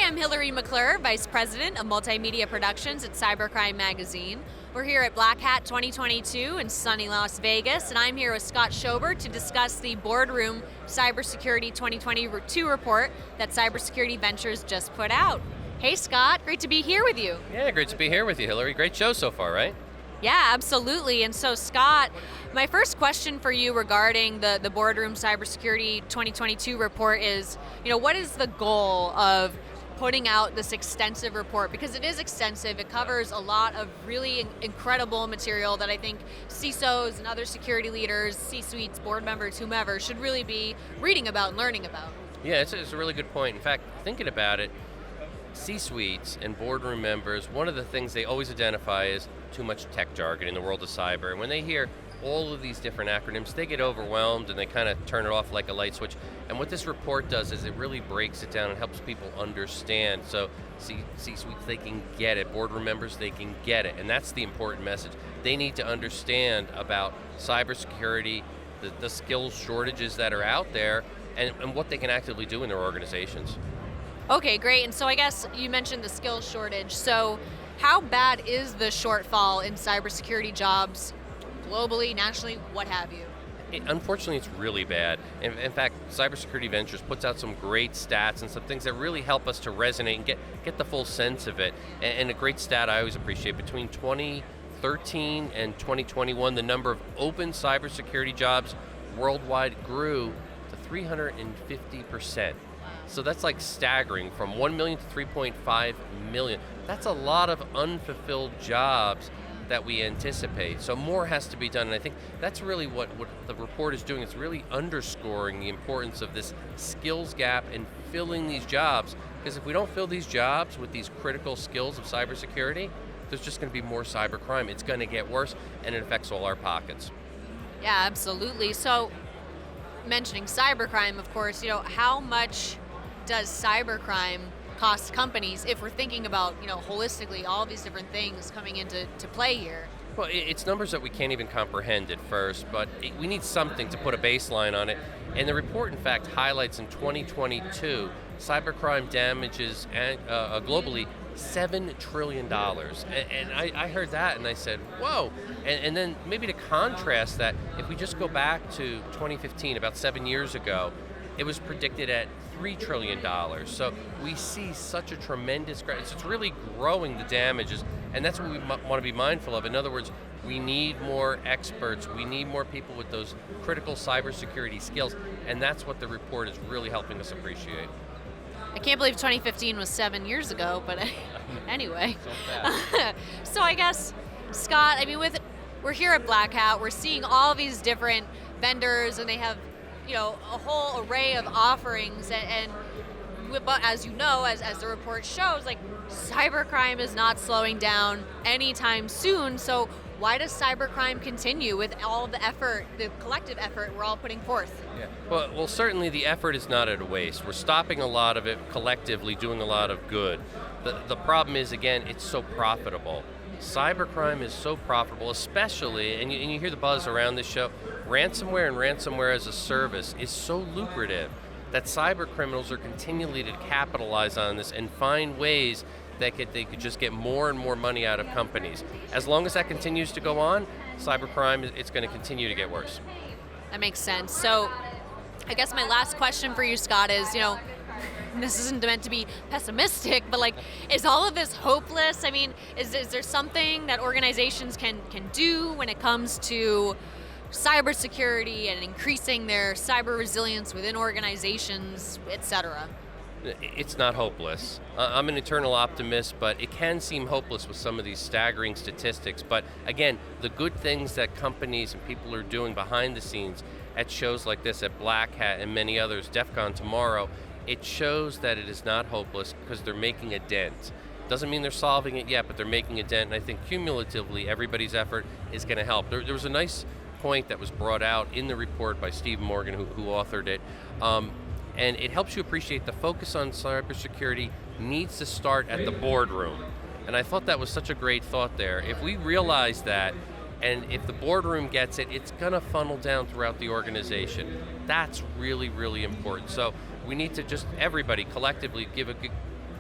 I'm Hillary McClure, Vice President of Multimedia Productions at Cybercrime Magazine. We're here at Black Hat 2022 in sunny Las Vegas, and I'm here with Scott Schober to discuss the Boardroom Cybersecurity 2022 report that Cybersecurity Ventures just put out. Hey Scott, great to be here with you. Yeah, great to be here with you, Hillary. Great show so far, right? Yeah, absolutely. And so Scott, my first question for you regarding the Boardroom Cybersecurity 2022 report is, what is the goal of putting out this extensive report? Because it is extensive. It covers a lot of really incredible material that I think CISOs and other security leaders, C-suites, board members, whomever, should really be reading about and learning about. Yeah, it's a really good point. In fact, thinking about it, C-suites and boardroom members, one of the things they always identify is too much tech jargon in the world of cyber. And when they hear all of these different acronyms, they get overwhelmed and they kind of turn it off like a light switch. And what this report does is it really breaks it down and helps people understand. So C-suites, they can get it. Boardroom members, they can get it. And that's the important message. They need to understand about cybersecurity, the skills shortages that are out there, and what they can actively do in their organizations. Okay, great. And so I guess you mentioned the skills shortage. So how bad is the shortfall in cybersecurity jobs globally, nationally, what have you? Unfortunately, it's really bad. In fact, Cybersecurity Ventures puts out some great stats and some things that really help us to resonate and get the full sense of it. And a great stat I always appreciate, between 2013 and 2021, the number of open cybersecurity jobs worldwide grew to 350%. So that's like staggering, from 1 million to 3.5 million. That's a lot of unfulfilled jobs that we anticipate. So more has to be done, and I think that's really what the report is doing. It's really underscoring the importance of this skills gap and filling these jobs, because if we don't fill these jobs with these critical skills of cybersecurity, there's just going to be more cybercrime. It's going to get worse, and it affects all our pockets. Yeah, absolutely. So mentioning cybercrime, of course, how much does cybercrime cost companies if we're thinking about, holistically all these different things coming into play here? Well, it's numbers that we can't even comprehend at first, but we need something to put a baseline on it. And the report, in fact, highlights in 2022, cybercrime damages globally $7 trillion. And I heard that and I said, whoa. And then maybe to contrast that, if we just go back to 2015, about 7 years ago, it was predicted at $3 trillion. So we see such a tremendous growth. It's really growing the damages, and that's what we want to be mindful of. In other words, we need more experts. We need more people with those critical cybersecurity skills, and that's what the report is really helping us appreciate. I can't believe 2015 was 7 years ago, but anyway. So I guess, Scott, we're here at Black Hat. We're seeing all these different vendors, and they have a whole array of offerings, but as you know, as the report shows, like, cybercrime is not slowing down anytime soon. So why does cybercrime continue with all the effort, the collective effort we're all putting forth? Yeah. Well, certainly the effort is not at a waste. We're stopping a lot of it collectively, doing a lot of good. The problem is, again, it's so profitable. Cybercrime is so profitable, especially, and you hear the buzz around this show, ransomware and ransomware as a service is so lucrative that cyber criminals are continually to capitalize on this and find ways that they could just get more and more money out of companies. As long as that continues to go on, cybercrime, it's going to continue to get worse. That makes sense. So I guess my last question for you, Scott, is, this isn't meant to be pessimistic, but is all of this hopeless? Is there something that organizations can do when it comes to cybersecurity and increasing their cyber resilience within organizations, etc.? It's not hopeless. I'm an eternal optimist, but it can seem hopeless with some of these staggering statistics. But again, the good things that companies and people are doing behind the scenes at shows like this, at Black Hat and many others, DEF CON tomorrow, it shows that it is not hopeless because they're making a dent. Doesn't mean they're solving it yet, but they're making a dent, and I think cumulatively everybody's effort is going to help. There was a nice point that was brought out in the report by Steve Morgan, who authored it, and it helps you appreciate the focus on cybersecurity needs to start at the boardroom. And I thought that was such a great thought there. If we realize that, and if the boardroom gets it, it's going to funnel down throughout the organization. That's really, really important. So we need to just, everybody collectively, give a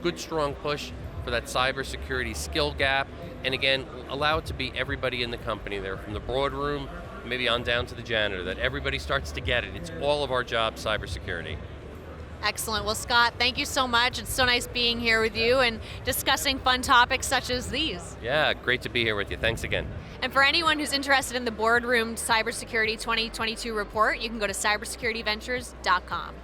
good, strong push for that cybersecurity skill gap, and again, allow it to be everybody in the company there, from the boardroom, maybe on down to the janitor, that everybody starts to get it. It's all of our job, cybersecurity. Excellent. Well, Scott, thank you so much. It's so nice being here with you and discussing fun topics such as these. Yeah, great to be here with you. Thanks again. And for anyone who's interested in the Boardroom Cybersecurity 2022 report, you can go to cybersecurityventures.com.